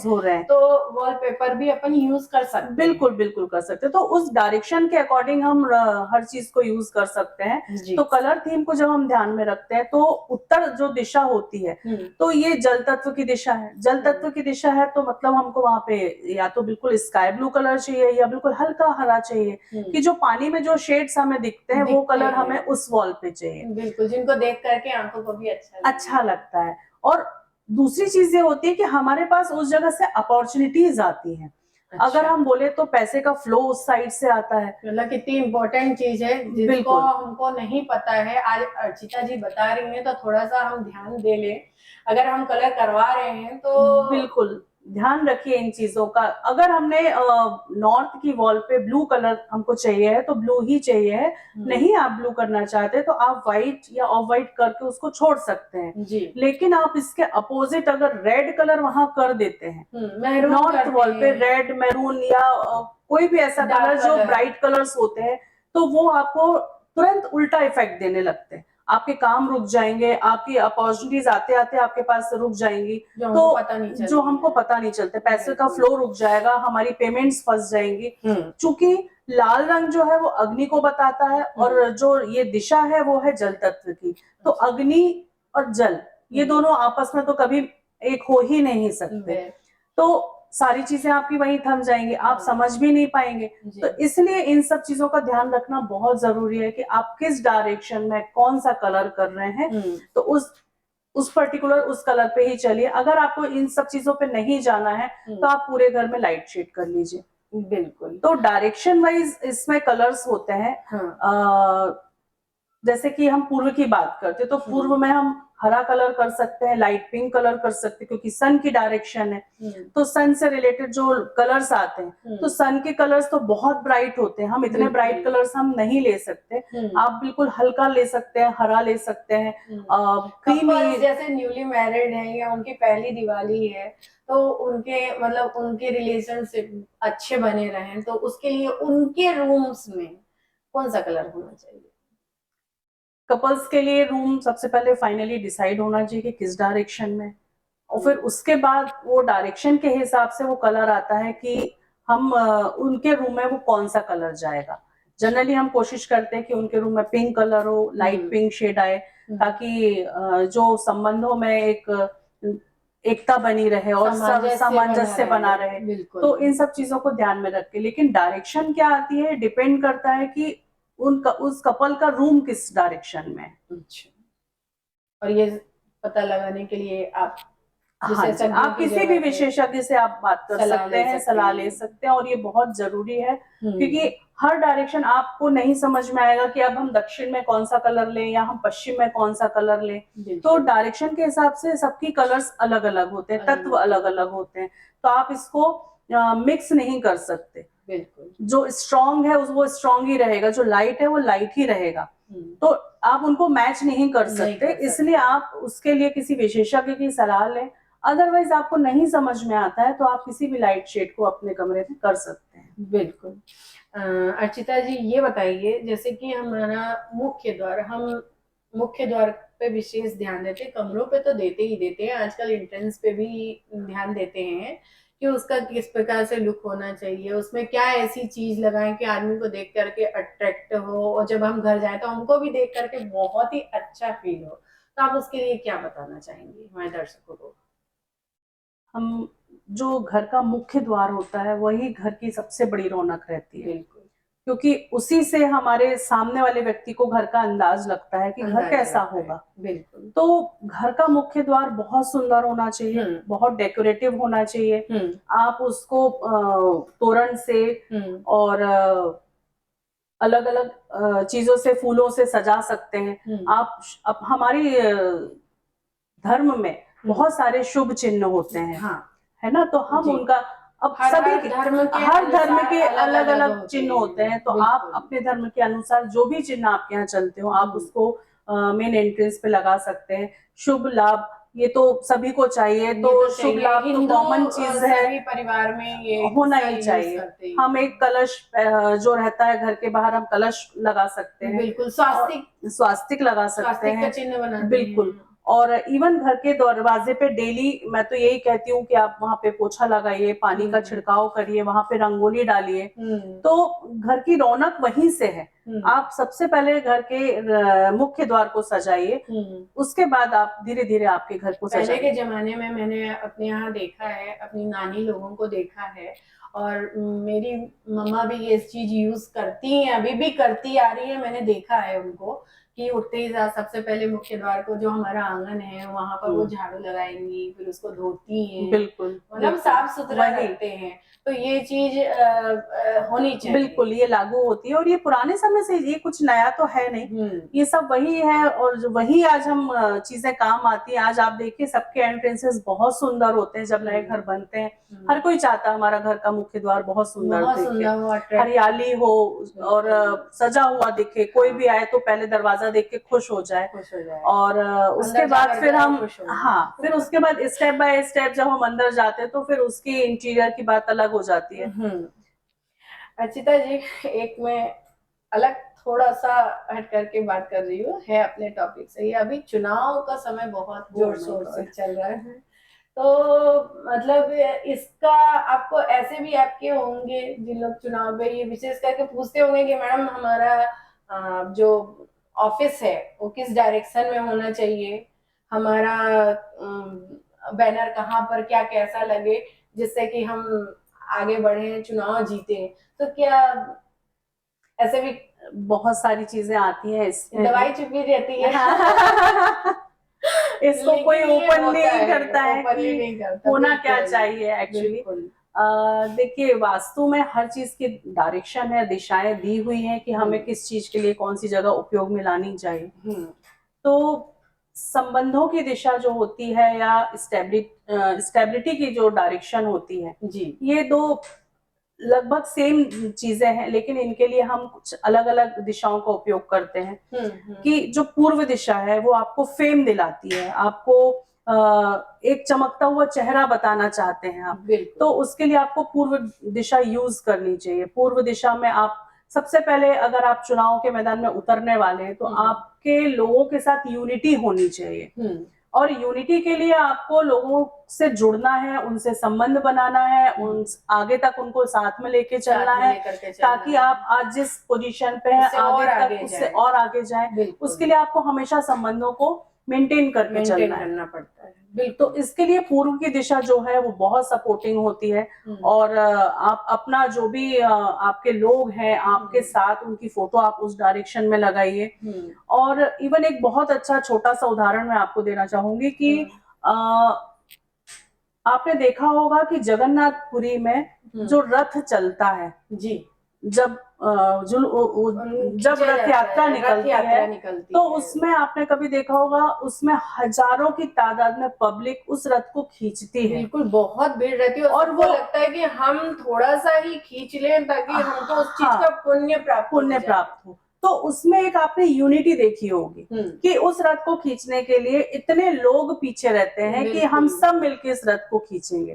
हो रहे हैं, तो वॉलपेपर भी अपन यूज कर सकते हैं। बिल्कुल बिल्कुल कर सकते हैं। तो उस डायरेक्शन के अकॉर्डिंग हम हर चीज को यूज कर सकते हैं। तो कलर थीम को जब हम ध्यान में रखते हैं तो उत्तर जो दिशा होती है तो ये जल तत्व की दिशा है, जल तत्व की दिशा है तो मतलब हमको वहां पे या तो बिल्कुल स्काई ब्लू कलर चाहिए या बिल्कुल हल्का हरा चाहिए, कि जो पानी में जो शेड्स हमें दिखते हैं वो कलर हमें उस वॉल पे चाहिए, बिल्कुल, जिनको देख करके आंखों को भी अच्छा लगता है। और दूसरी चीज ये होती है कि हमारे पास उस जगह से अपॉर्चुनिटीज आती हैं। अगर हम बोले तो पैसे का फ्लो उस साइड से आता है, मतलब कितनी इम्पोर्टेंट चीज है जिसको हमको नहीं पता है, आज अर्चिता जी बता रही हैं तो थोड़ा सा हम ध्यान दे लें। अगर हम कलर करवा रहे हैं तो बिल्कुल ध्यान रखिए इन चीजों का। अगर हमने नॉर्थ की वॉल पे ब्लू कलर हमको चाहिए है तो ब्लू ही चाहिए है, नहीं आप ब्लू करना चाहते तो आप व्हाइट या ऑफ व्हाइट करके उसको छोड़ सकते हैं जी। लेकिन आप इसके अपोजिट अगर रेड कलर वहां कर देते हैं, नॉर्थ वॉल पे रेड, मैरून या कोई भी ऐसा कलर जो ब्राइट कलर्स होते हैं, तो वो आपको तुरंत उल्टा इफेक्ट देने लगते हैं। आपके काम रुक जाएंगे, आपकी अपॉर्चुनिटीज आते आते आपके पास रुक जाएंगी, जो हमको पता नहीं चलते, पैसे का फ्लो रुक जाएगा, हमारी पेमेंट्स फंस जाएंगी। चूंकि लाल रंग जो है वो अग्नि को बताता है और जो ये दिशा है वो है जल तत्व की। तो अग्नि और जल ये दोनों आपस में तो कभी एक हो ही नहीं सकते, तो सारी चीजें आपकी वहीं थम जाएंगी, आप समझ भी नहीं पाएंगे। तो इसलिए इन सब चीजों का ध्यान रखना बहुत जरूरी है कि आप किस डायरेक्शन में कौन सा कलर कर रहे हैं, तो उस पर्टिकुलर उस कलर पे ही चलिए। अगर आपको इन सब चीजों पे नहीं जाना है तो आप पूरे घर में लाइट शेड कर लीजिए। बिल्कुल। तो डायरेक्शन वाइज इसमें कलर्स होते हैं। जैसे कि हम पूर्व की बात करते तो पूर्व में हम हरा कलर कर सकते हैं, लाइट पिंक कलर कर सकते हैं, क्योंकि सन की डायरेक्शन है। तो सन से रिलेटेड जो कलर्स आते हैं, तो सन के कलर्स तो बहुत ब्राइट होते हैं, हम इतने ब्राइट कलर्स हम नहीं ले सकते। आप बिल्कुल हल्का ले सकते हैं, हरा ले सकते हैं, क्रीमी। जैसे न्यूली मैरिड हैं या उनकी पहली दिवाली है तो उनके मतलब उनके रिलेशनशिप अच्छे बने रहें, तो उसके लिए उनके रूम्स में कौन सा कलर होना चाहिए? कपल्स के लिए रूम सबसे पहले फाइनली डिसाइड होना चाहिए कि किस डायरेक्शन में, और फिर उसके बाद वो डायरेक्शन के हिसाब से वो कलर आता है कि हम उनके रूम में वो कौन सा कलर जाएगा। जनरली हम कोशिश करते हैं कि उनके रूम में पिंक कलर हो, लाइट पिंक शेड आए, ताकि जो संबंधों में एक एकता बनी रहे और सामंजस्य बना रहे। तो इन सब चीजों को ध्यान में रख के, लेकिन डायरेक्शन क्या आती है डिपेंड करता है कि उस कपल का रूम किस डायरेक्शन में। अच्छा। और ये पता लगाने के लिए आप आप किसी भी विशेषज्ञ से आप बात कर सकते हैं, सलाह ले सकते हैं, और ये बहुत जरूरी है क्योंकि हर डायरेक्शन आपको नहीं समझ में आएगा कि अब हम दक्षिण में कौन सा कलर लें या हम पश्चिम में कौन सा कलर लें। तो डायरेक्शन के हिसाब से सबकी कलर्स अलग अलग होते हैं, तत्व अलग अलग होते हैं, तो आप इसको मिक्स नहीं कर सकते। बिल्कुल। जो स्ट्रॉन्ग है वो स्ट्रॉन्ग ही रहेगा, जो लाइट है वो लाइट ही रहेगा। तो आप उनको मैच नहीं कर सकते, इसलिए आप उसके लिए किसी विशेषज्ञ की सलाह लें। अदरवाइज आपको नहीं समझ में आता है तो आप किसी भी लाइट शेड को अपने कमरे में कर सकते हैं। बिल्कुल। अर्चिता जी ये बताइए, जैसे कि हमारा मुख्य द्वार, हम मुख्य द्वार पे विशेष ध्यान देते हैं, कमरों पे तो देते ही देते हैं, आजकल एंट्रेंस पे भी ध्यान देते हैं कि उसका किस प्रकार से लुक होना चाहिए, उसमें क्या ऐसी चीज लगाएं कि आदमी को देख करके अट्रैक्ट हो और जब हम घर जाएं तो हमको भी देख करके बहुत ही अच्छा फील हो। तो आप उसके लिए क्या बताना चाहेंगे हमारे दर्शकों को? हम जो घर का मुख्य द्वार होता है वही घर की सबसे बड़ी रौनक रहती है। बिल्कुल। क्योंकि उसी से हमारे सामने वाले व्यक्ति को घर का अंदाज लगता है कि घर कैसा होगा। बिल्कुल। तो घर का मुख्य द्वार बहुत सुंदर होना चाहिए, बहुत डेकोरेटिव होना चाहिए। आप उसको तोरण से और अलग अलग चीजों से, फूलों से सजा सकते हैं। आप हमारी धर्म में बहुत सारे शुभ चिन्ह होते हैं, है ना, तो हम उनका अब सभी हर धर्म के अलग अलग चिन्ह होते हैं, तो आप अपने धर्म के अनुसार जो भी चिन्ह आपके यहाँ चलते हो आप उसको मेन एंट्रेंस पे लगा सकते हैं। शुभ लाभ ये तो सभी को चाहिए, तो शुभ लाभ तो कॉमन चीज है, परिवार में ये होना ही चाहिए। हम एक कलश जो रहता है घर के बाहर, हम कलश लगा सकते हैं। बिल्कुल। स्वास्तिक लगा सकते हैं, चिन्ह बनाते हैं। बिल्कुल। और इवन घर के दरवाजे पे डेली मैं तो यही कहती हूँ कि आप वहां पे पोछा लगाइए, पानी का छिड़काव करिए, वहां पे रंगोली डालिए, तो घर की रौनक वहीं से है। आप सबसे पहले घर के मुख्य द्वार को सजाइए, उसके बाद आप धीरे धीरे आपके घर को सजाइए। पहले के जमाने में मैंने अपने यहाँ देखा है, अपनी नानी लोगों को देखा है, और मेरी मम्मा भी ये चीज यूज करती हैं, अभी भी करती आ रही है, मैंने देखा है उनको कि उठते ही सबसे पहले मुख्य द्वार को, जो हमारा आंगन है वहां पर वो झाड़ू लगाएंगी, फिर उसको धोती हैं, बिल्कुल, मतलब साफ सुथरा रखते हैं। तो ये चीज होनी चाहिए। बिल्कुल, ये लागू होती है, और ये पुराने समय से, ये कुछ नया तो है नहीं, ये सब वही है, और वही आज हम चीजें काम आती है। आज आप देखिए सबके एंट्रेंसेस बहुत सुंदर होते हैं जब नए घर बनते हैं, हर कोई चाहता है हमारा घर का मुख्य द्वार बहुत सुंदर दिखे, हरियाली हो और सजा हुआ दिखे, कोई भी आए तो पहले दरवाजा देख के खुश हो जाए। और उसके बाद फिर हम फिर उसके बाद स्टेप बाय स्टेप जब हम अंदर जाते हैं तो फिर उसकी इंटीरियर की बात अलग हो जाती है। अर्चिता जी, एक मैं अलग थोड़ा सा हट करके बात कर रही हूँ, है अपने टॉपिक से। ये अभी चुनाव का समय बहुत जोर शोर से चल रहा है, तो मतलब इसका आपको ऐसे भी आपके होंगे जिन लोग चुनाव में ये विशेष करके पूछते होंगे कि मैडम हमारा जो ऑफिस है वो किस डायरेक्शन में होना चाहिए, हमारा बैनर कहाँ पर क्या कैसा लगे जिससे कि हम आगे बढ़े, चुनाव जीते। तो क्या ऐसे भी बहुत सारी चीजें आती हैं इसमें, दवाई छुपी रहती है। इसको कोई ओपनली नहीं करता है ओपनली कि नहीं करता, होना क्या बिल्कुल, चाहिए एक्चुअली। बिल्कुल। देखिए, वास्तु में हर चीज की डायरेक्शन है, दिशाएं दी हुई हैं कि हमें किस चीज के लिए कौन सी जगह उपयोग में लानी चाहिए। तो संबंधों की दिशा जो होती है या स्टेबिलिटी की जो डायरेक्शन होती है जी, ये दो लगभग सेम चीजें हैं, लेकिन इनके लिए हम कुछ अलग अलग दिशाओं का उपयोग करते हैं। कि जो पूर्व दिशा है वो आपको फेम दिलाती है, आपको एक चमकता हुआ चेहरा बताना चाहते हैं आप, तो उसके लिए आपको पूर्व दिशा यूज करनी चाहिए। पूर्व दिशा में आप सबसे पहले अगर आप चुनाव के मैदान में उतरने वाले हैं तो आपके लोगों के साथ यूनिटी होनी चाहिए, और यूनिटी के लिए आपको लोगों से जुड़ना है, उनसे संबंध बनाना है, उन आगे तक उनको साथ में लेके चलना है, ताकि आप आज जिस पोजीशन पे हैं आगे तक उससे और आगे जाएं। उसके लिए आपको हमेशा संबंधों को मेंटेन करके चलना पड़ता है। तो इसके लिए पूर्व की दिशा जो है वो बहुत सपोर्टिंग होती है, और आप अपना जो भी आपके लोग हैं आपके साथ, उनकी फोटो आप उस डायरेक्शन में लगाइए। और इवन एक बहुत अच्छा छोटा सा उदाहरण मैं आपको देना चाहूंगी कि आपने देखा होगा कि जगन्नाथपुरी में जो रथ चलता है जी, जब जब रथ यात्रा निकलती है तो उसमें आपने कभी देखा होगा उसमें हजारों की तादाद में पब्लिक उस रथ को खींचती है। बिल्कुल, बहुत भीड़ रहती है और वो लगता है कि हम थोड़ा सा ही खींच लें ताकि हमको उस चीज का पुण्य प्राप्त हो। तो उसमें एक आपने यूनिटी देखी होगी कि उस रथ को खींचने के लिए इतने लोग पीछे रहते हैं कि हम सब मिलकर इस रथ को खींचेंगे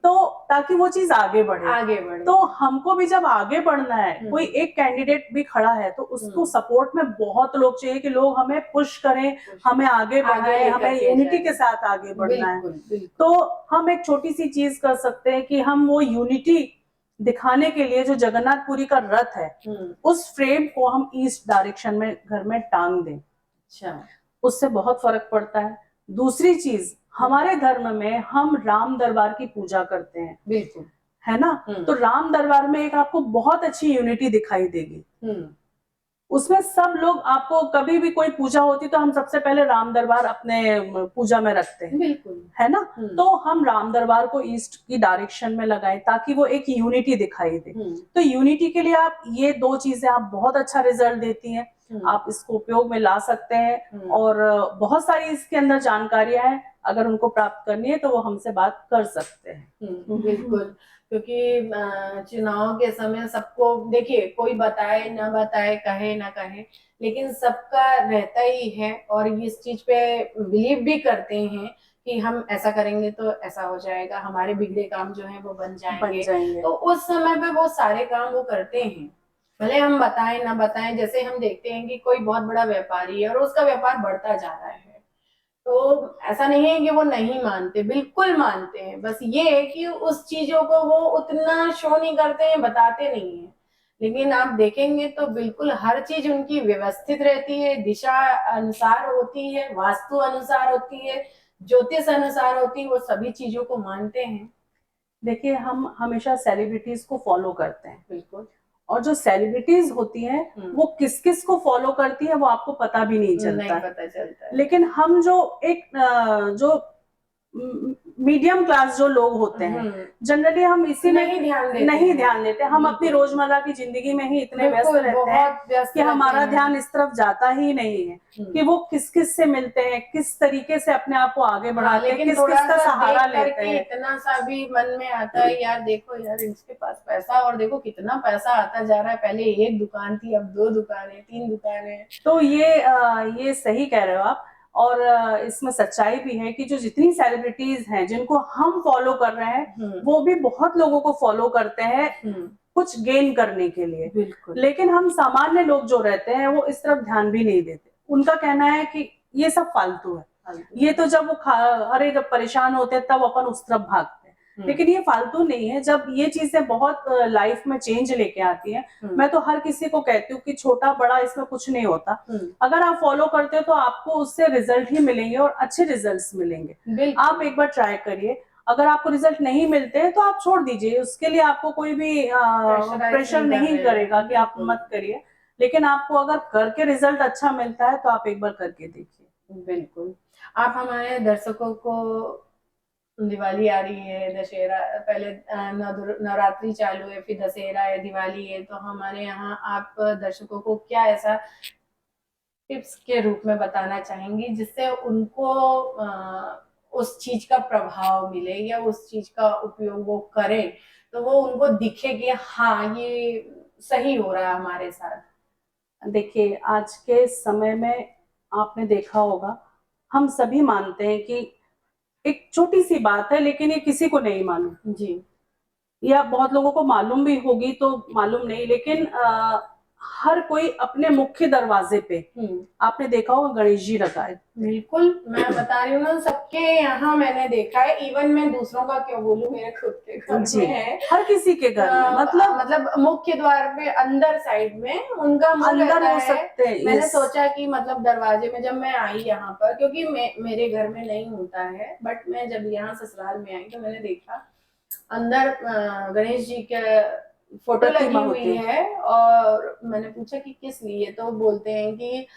तो ताकि वो चीज आगे बढ़े। तो हमको भी जब आगे बढ़ना है, कोई एक कैंडिडेट भी खड़ा है तो उसको सपोर्ट में बहुत लोग चाहिए कि लोग हमें पुश करें, हमें आगे बढ़ाएं, हमें यूनिटी के साथ आगे बढ़ना है। तो हम एक छोटी सी चीज कर सकते हैं कि हम वो यूनिटी दिखाने के लिए जो जगन्नाथपुरी का रथ है उस फ्रेम को हम ईस्ट डायरेक्शन में घर में टांग दें। अच्छा, उससे बहुत फर्क पड़ता है। दूसरी चीज, हमारे धर्म में हम राम दरबार की पूजा करते हैं, बिल्कुल, है ना। तो राम दरबार में एक आपको बहुत अच्छी यूनिटी दिखाई देगी। उसमें सब लोग, आपको कभी भी कोई पूजा होती तो हम सबसे पहले राम दरबार अपने पूजा में रखते हैं, बिल्कुल, है ना। तो हम राम दरबार को ईस्ट की डायरेक्शन में लगाएं ताकि वो एक यूनिटी दिखाई दे। तो यूनिटी के लिए आप ये दो चीजें आप बहुत अच्छा रिजल्ट देती हैं, आप इसको उपयोग में ला सकते हैं। और बहुत सारी इसके अंदर जानकारियां हैं, अगर उनको प्राप्त करनी है तो वो हमसे बात कर सकते हैं। बिल्कुल, क्योंकि चुनाव के समय सबको देखिए, कोई बताए ना बताए, कहे ना कहे, लेकिन सबका रहता ही है और इस चीज पे बिलीव भी करते हैं कि हम ऐसा करेंगे तो ऐसा हो जाएगा, हमारे बिगड़े काम जो है वो बन जाएंगे। तो उस समय पे वो सारे काम वो करते हैं, भले हम बताएं ना बताएं। जैसे हम देखते हैं कि कोई बहुत बड़ा व्यापारी है और उसका व्यापार बढ़ता जा रहा है, तो ऐसा नहीं है कि वो नहीं मानते, बिल्कुल मानते हैं, बस ये है कि उस चीजों को वो उतना शो नहीं करते हैं, बताते नहीं है। लेकिन आप देखेंगे तो बिल्कुल हर चीज उनकी व्यवस्थित रहती है, दिशा अनुसार होती है, वास्तु अनुसार होती है, ज्योतिष अनुसार होती है, वो सभी चीजों को मानते हैं। देखिए, हम हमेशा सेलिब्रिटीज को फॉलो करते हैं, बिल्कुल, और जो सेलिब्रिटीज होती हैं वो किस किस को फॉलो करती है वो आपको पता भी नहीं चलता है। लेकिन हम जो एक जो मीडियम क्लास जो लोग होते हैं जनरली हम इसी में नहीं ध्यान देते। हम अपनी रोजमर्रा की जिंदगी में ही इतने व्यस्त रहते हैं कि हमारा ध्यान इस तरफ जाता ही नहीं है कि वो किस किस से मिलते हैं, किस तरीके से अपने आप को आगे बढ़ाते हैं, किस किस का सहारा लेते हैं। इतना सा भी मन में आता है, यार देखो यार इसके पास पैसा, और देखो कितना पैसा आता जा रहा है, पहले एक दुकान थी अब 2 दुकानें 3 दुकानें। तो ये सही कह रहे हो आप, और इसमें सच्चाई भी है कि जो जितनी सेलिब्रिटीज हैं जिनको हम फॉलो कर रहे हैं वो भी बहुत लोगों को फॉलो करते हैं कुछ गेन करने के लिए। बिल्कुल। लेकिन हम सामान्य लोग जो रहते हैं वो इस तरफ ध्यान भी नहीं देते। उनका कहना है कि ये सब फालतू है, ये तो जब वो अरे जब परेशान होते हैं तब अपन उस तरफ भागते हैं। लेकिन ये फालतू नहीं है, जब ये चीजें बहुत लाइफ में चेंज लेके आती हैं। मैं तो हर किसी को कहती हूँ कि छोटा बड़ा इसमें कुछ नहीं होता। अगर आप फॉलो करते हो तो आपको उससे रिजल्ट ही मिलेंगे और अच्छे रिजल्ट्स मिलेंगे। आप एक बार ट्राई करिए, अगर आपको रिजल्ट नहीं मिलते तो आप छोड़ दीजिए, उसके लिए आपको कोई भी प्रेशर नहीं करेगा कि आप मत करिए। लेकिन आपको अगर करके रिजल्ट अच्छा मिलता है तो आप एक बार करके देखिए। बिल्कुल। आप हमारे दर्शकों को, दिवाली आ रही है, दशहरा, पहले नवरात्रि चालू है, फिर दशहरा है, दिवाली है, तो हमारे यहाँ आप दर्शकों को क्या ऐसा टिप्स के रूप में बताना चाहेंगी जिससे उनको उस चीज का प्रभाव मिले या उस चीज का उपयोग वो करें, तो वो उनको दिखे कि हाँ ये सही हो रहा है हमारे साथ? देखिए, आज के समय में आपने देखा होगा, हम सभी मानते हैं कि एक छोटी सी बात है लेकिन ये किसी को नहीं मालूम जी, या बहुत लोगों को मालूम भी होगी तो मालूम नहीं, लेकिन हर कोई अपने मुख्य दरवाजे पे आपने देखा होगा गणेश जी रखा है। बिल्कुल, मैं बता रही हूँ ना, सबके यहाँ मैंने देखा है। इवन मैं दूसरों का क्यों बोलूं, मेरे खुद के घर में है, हर किसी के घर में, मतलब मुख्य द्वार पे अंदर साइड में उनका मुंह अंदर रहता हो है। सकते हैं। मैंने सोचा कि मतलब दरवाजे में जब मैं आई यहाँ पर, क्योंकि मेरे घर में नहीं होता है, बट मैं जब यहाँ ससुराल में आई तो मैंने देखा अंदर गणेश जी के फोटो लगी हुई है। और मैंने पूछा कि किस लिए, तो बोलते हैं कि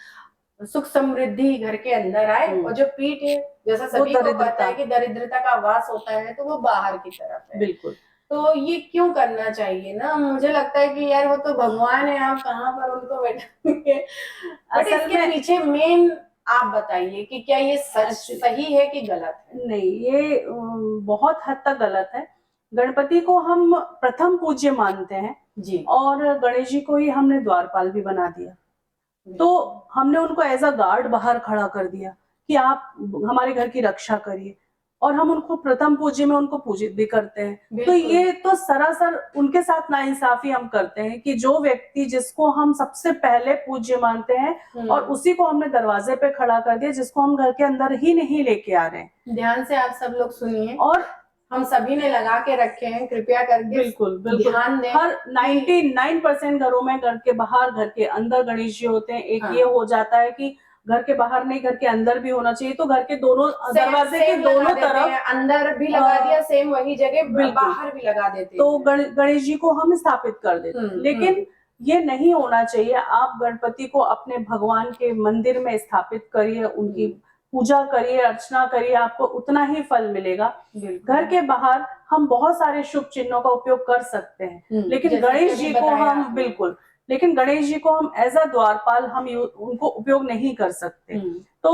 सुख समृद्धि घर के अंदर आए, और जो पीठ है, जैसा सभी को पता है कि दरिद्रता का वास होता है, तो वो बाहर की तरफ है। बिल्कुल। तो ये क्यों करना चाहिए ना? मुझे लगता है कि यार वो तो भगवान है, आप कहाँ पर उनको बैठाएंगे। बट इसके पीछे मेन आप बताइए कि क्या ये सच सही है कि गलत है? नहीं, ये बहुत हद तक गलत है। गणपति को हम प्रथम पूज्य मानते हैं जी, और गणेश जी को ही हमने द्वारपाल भी बना दिया। तो हमने उनको एज अ गार्ड बाहर खड़ा कर दिया कि आप हमारे घर की रक्षा करिए, और हम उनको प्रथम पूज्य में उनको पूजित भी करते हैं। तो ये तो सरासर उनके साथ नाइंसाफी हम करते हैं कि जो व्यक्ति जिसको हम सबसे पहले पूज्य मानते हैं और उसी को हमने दरवाजे पे खड़ा कर दिया, जिसको हम घर के अंदर ही नहीं लेके आ रहे हैं। ध्यान से आप सब लोग सुनिए, और हम सभी ने लगा के रखे हैं, कृपया करके बिल्कुल बिल्कुल ध्यान दें। हर 99% घरों में घर के बाहर घर के अंदर गणेश जी होते हैं। एक ये हो जाता है कि घर के बाहर नहीं, घर के अंदर भी होना चाहिए, तो घर के दोनों दरवाजे के दोनों तरफ अंदर भी लगा दिया, सेम वही जगह बाहर भी लगा देते, तो गणेश जी को हम स्थापित कर देते हैं। लेकिन ये नहीं होना चाहिए। आप गणपति को अपने भगवान के मंदिर में स्थापित करिए, उनकी पूजा करिए, अर्चना करिए, आपको उतना ही फल मिलेगा। घर के बाहर हम बहुत सारे शुभ चिन्हों का उपयोग कर सकते हैं, लेकिन गणेश जी को हम लेकिन गणेश जी को हम एज अ द्वारपाल हम उनको उपयोग नहीं कर सकते। तो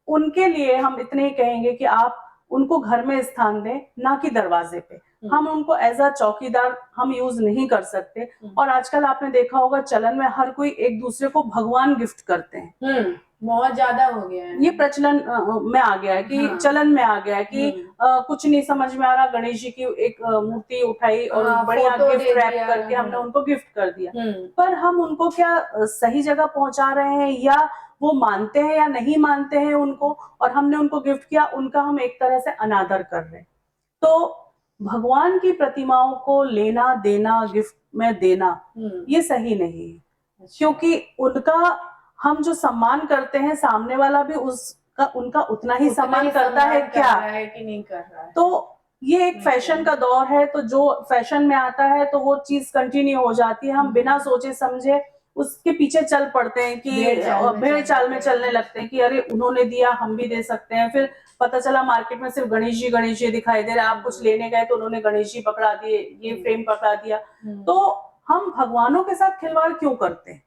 उनके लिए हम इतने ही कहेंगे कि आप उनको घर में स्थान दें, ना कि दरवाजे पे। हम उनको एज अ चौकीदार हम यूज नहीं कर सकते। और आजकल आपने देखा होगा चलन में हर कोई एक दूसरे को भगवान गिफ्ट करते हैं। बहुत ज्यादा हो गया है, ये प्रचलन में आ गया है कि चलन में आ गया है कि कुछ नहीं समझ में आ रहा, गणेश जी की एक मूर्ति उठाई और बढ़िया गिफ्ट रैप करके हमने उनको गिफ्ट कर दिया। पर हम उनको क्या सही जगह पहुंचा रहे हैं, या वो मानते हैं या नहीं मानते हैं उनको, और हमने उनको गिफ्ट किया, उनका हम एक तरह से अनादर कर रहे हैं। तो भगवान की प्रतिमाओं को लेना देना, गिफ्ट में देना, ये सही नहीं है। क्योंकि उनका हम जो सम्मान करते हैं, सामने वाला भी उसका उनका उतना ही सम्मान करता है क्या, है कि नहीं कर रहा है। तो ये एक फैशन का दौर है, तो जो फैशन में आता है तो वो चीज कंटिन्यू हो जाती है। हम बिना सोचे समझे उसके पीछे चल पड़ते हैं कि भेड़ चाल में चलने लगते हैं कि अरे उन्होंने दिया हम भी दे सकते हैं। फिर पता चला मार्केट में सिर्फ गणेश जी दिखाई दे रहे, आप कुछ लेने गए तो उन्होंने गणेश जी पकड़ा दिए, ये फ्रेम पकड़ा दिया। तो हम भगवानों के साथ खिलवाड़ क्यों करते हैं?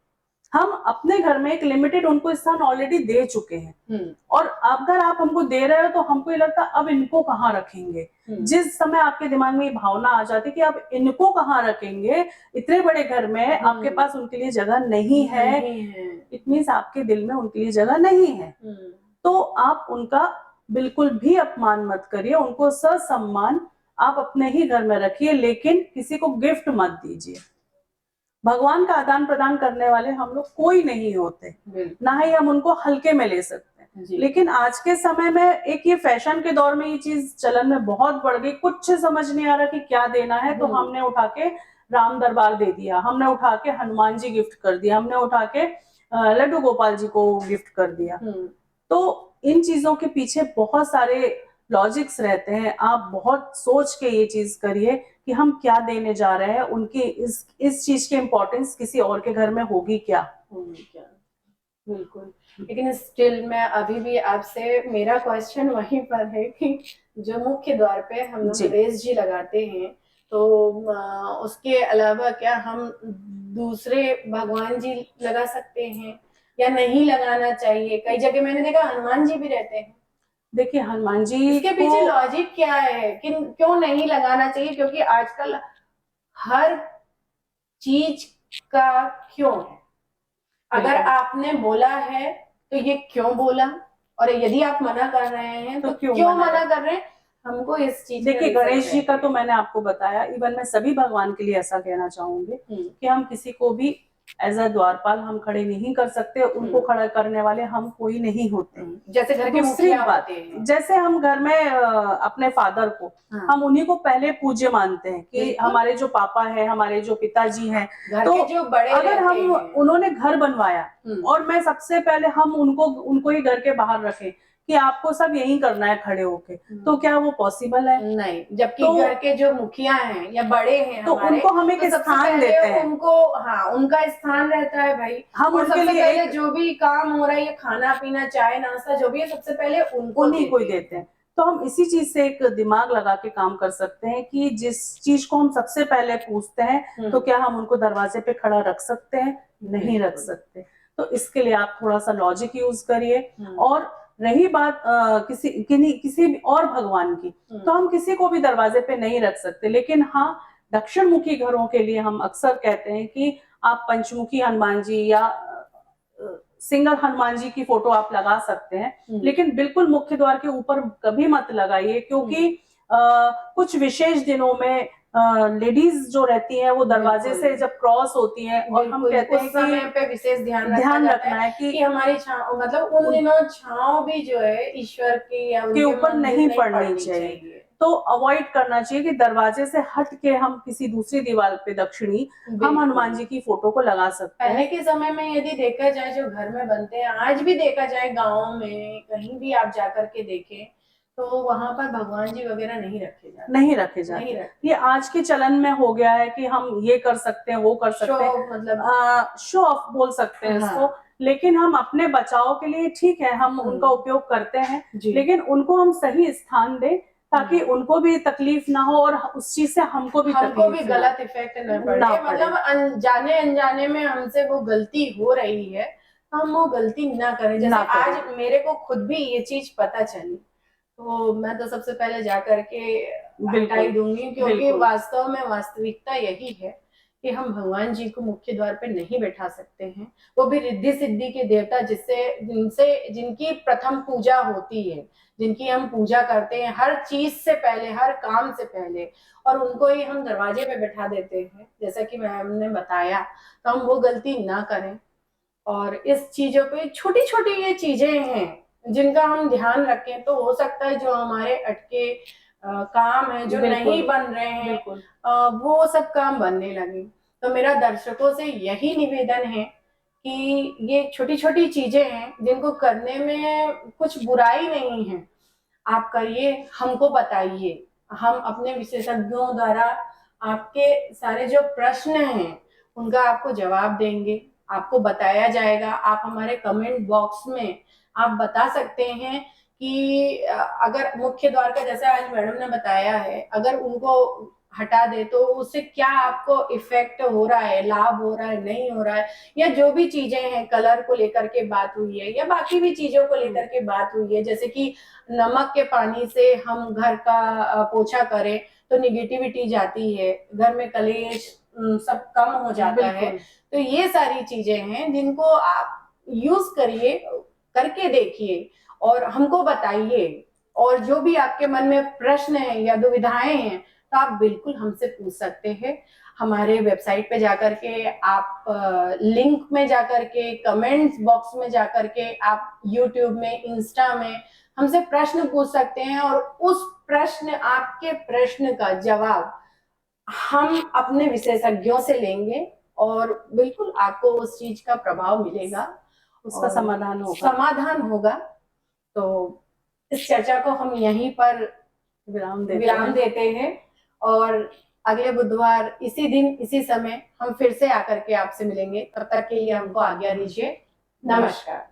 हम अपने घर में एक लिमिटेड उनको स्थान ऑलरेडी दे चुके हैं, और अगर आप हमको दे रहे हो तो हमको ये लगता है अब इनको कहाँ रखेंगे। जिस समय आपके दिमाग में ये भावना आ जाती है कि अब इनको कहाँ रखेंगे, इतने बड़े घर में आपके पास उनके लिए जगह नहीं है, इट मीन्स आपके दिल में उनके लिए जगह नहीं है। तो आप उनका बिल्कुल भी अपमान मत करिए, उनको ससम्मान आप अपने ही घर में रखिए, लेकिन किसी को गिफ्ट मत दीजिए। भगवान का आदान प्रदान करने वाले हम लोग कोई नहीं होते, ना ही हम उनको हल्के में ले सकते हैं। लेकिन आज के समय में एक ये फैशन के दौर में ये चीज चलन में बहुत बढ़ गई, कुछ समझ नहीं आ रहा कि क्या देना है, तो हमने उठा के राम दरबार दे दिया, हमने उठा के हनुमान जी गिफ्ट कर दिया, हमने उठा के लड्डू गोपाल जी को गिफ्ट कर दिया। तो इन चीजों के पीछे बहुत सारे लॉजिक्स रहते हैं। आप बहुत सोच के ये चीज करिए कि हम क्या देने जा रहे हैं, उनकी इस चीज की इम्पोर्टेंस किसी और के घर में होगी क्या। बिल्कुल, लेकिन स्टिल मैं अभी भी आपसे, मेरा क्वेश्चन वहीं पर है कि जो मुख्य द्वार पे हम लोग गणेश जी लगाते हैं, तो उसके अलावा क्या हम दूसरे भगवान जी लगा सकते हैं या नहीं लगाना चाहिए? कई जगह मैंने देखा हनुमान जी भी रहते हैं। देखिए हनुमान जी, इसके पीछे लॉजिक क्या है कि क्यों नहीं लगाना चाहिए? क्योंकि आजकल हर चीज का क्यों है, अगर आपने बोला है तो ये क्यों बोला, और यदि आप मना कर रहे हैं तो क्यों मना कर रहे हैं, हमको इस चीज। देखिए गणेश जी का तो मैंने आपको बताया, इवन मैं सभी भगवान के लिए ऐसा कहना चाहूंगी कि हम किसी को भी एज अ द्वारपाल हम खड़े नहीं कर सकते, उनको खड़ा करने वाले हम कोई नहीं होते। जैसे घर के मुखिया होते हैं, जैसे हम घर में अपने फादर को हम उन्हीं को पहले पूज्य मानते हैं कि हमारे जो पापा है, हमारे जो पिताजी हैं, तो जो बड़े अगर हम उन्होंने घर बनवाया और मैं सबसे पहले हम उनको ही घर के बाहर रखें कि आपको सब यही करना है खड़े होके, तो क्या वो पॉसिबल है? नहीं। जबकि तो, घर के जो मुखिया हैं या बड़े हैं तो उनको हम एक स्थान देते हैं, उनको उनका स्थान रहता है भाई। हम उनके लिए पहले जो भी काम हो रहा है, ये खाना पीना चाय नाश्ता जो भी है, सबसे पहले उन्हीं को देते हैं। तो हम इसी चीज से एक दिमाग लगा के काम कर सकते हैं कि जिस चीज को हम सबसे पहले पूछते हैं, तो क्या हम उनको दरवाजे पे खड़ा रख सकते हैं? नहीं रख सकते। तो इसके लिए आप थोड़ा सा लॉजिक यूज करिए। और रही बात किसी भी और भगवान की, तो हम किसी को भी दरवाजे पे नहीं रख सकते, लेकिन हाँ दक्षिण मुखी घरों के लिए हम अक्सर कहते हैं कि आप पंचमुखी हनुमान जी या सिंगल हनुमान जी की फोटो आप लगा सकते हैं, लेकिन बिल्कुल मुख्य द्वार के ऊपर कभी मत लगाइए, क्योंकि कुछ विशेष दिनों में लेडीज जो रहती हैं वो दरवाजे से जब क्रॉस होती हैं, और हम कहते हैं कि समय पे विशेष ध्यान रखना है कि हमारी छांव, मतलब उन दिनों छांव भी जो है ईश्वर की या के ऊपर नहीं पड़नी चाहिए। तो अवॉइड करना चाहिए कि दरवाजे से हट के हम किसी दूसरी दीवार पे दक्षिणी हम हनुमान जी की फोटो को लगा सकते हैं। पहले के समय में यदि देखा जाए, जो घर में बनते हैं, आज भी देखा जाए गाँव में कहीं भी आप जाकर के देखें, तो वहां पर भगवान जी वगैरह नहीं रखे जाते। ये आज के चलन में हो गया है कि हम ये कर सकते हैं, वो कर सकते हैं, मतलब शो ऑफ बोल सकते हैं इसको। लेकिन हम अपने बचाव के लिए ठीक है, हम उनका उपयोग करते हैं, लेकिन उनको हम सही स्थान दें ताकि उनको भी तकलीफ ना हो और उस चीज से हमको भी गलत इफेक्ट न पड़े। मतलब जाने अनजाने में हमसे वो गलती हो रही है, तो हम वो गलती ना करें। जैसे आज मेरे को खुद भी ये चीज पता चली, तो मैं तो सबसे पहले जाकर के हटाई दूंगी, क्योंकि वास्तव में वास्तविकता यही है कि हम भगवान जी को मुख्य द्वार पे नहीं बैठा सकते हैं। वो भी रिद्धि सिद्धि के देवता, जिनकी प्रथम पूजा होती है, जिनकी हम पूजा करते हैं हर चीज से पहले, हर काम से पहले, और उनको ही हम दरवाजे पे बैठा देते हैं, जैसा कि मैम ने बताया। तो हम वो गलती ना करें, और इस चीजों पे छोटी छोटी ये चीजें हैं जिनका हम ध्यान रखें, तो हो सकता है जो हमारे अटके काम है, जो नहीं बन रहे हैं, वो सब काम बनने लगे। तो मेरा दर्शकों से यही निवेदन है कि ये छोटी छोटी चीजें हैं जिनको करने में कुछ बुराई नहीं है, आप करिए, हमको बताइए, हम अपने विशेषज्ञों द्वारा आपके सारे जो प्रश्न हैं उनका आपको जवाब देंगे, आपको बताया जाएगा। आप हमारे कमेंट बॉक्स में आप बता सकते हैं कि अगर मुख्य द्वार का, जैसे आज मैडम ने बताया है, अगर उनको हटा दे तो उससे क्या आपको इफेक्ट हो रहा है, लाभ हो रहा है, नहीं हो रहा है, या जो भी चीजें हैं, कलर को लेकर के बात हुई है या बाकी भी चीजों को लेकर के बात हुई है, जैसे कि नमक के पानी से हम घर का पोछा करें तो निगेटिविटी जाती है, घर में कलेश सब कम हो जाता है। तो ये सारी चीजें हैं जिनको आप यूज करिए, करके देखिए और हमको बताइए, और जो भी आपके मन में प्रश्न है या दुविधाएं हैं तो आप बिल्कुल हमसे पूछ सकते हैं। हमारे वेबसाइट पे जाकर के आप लिंक में जाकर के, कमेंट्स बॉक्स में जाकर के, आप यूट्यूब में, इंस्टा में हमसे प्रश्न पूछ सकते हैं और उस प्रश्न, आपके प्रश्न का जवाब हम अपने विशेषज्ञों से लेंगे और बिल्कुल आपको उस चीज का प्रभाव मिलेगा, उसका समाधान होगा। तो इस चर्चा को हम यहीं पर विराम देते हैं और अगले बुधवार इसी दिन इसी समय हम फिर से आकर के आपसे मिलेंगे। तब तक के लिए हमको आज्ञा दीजिए। नमस्कार।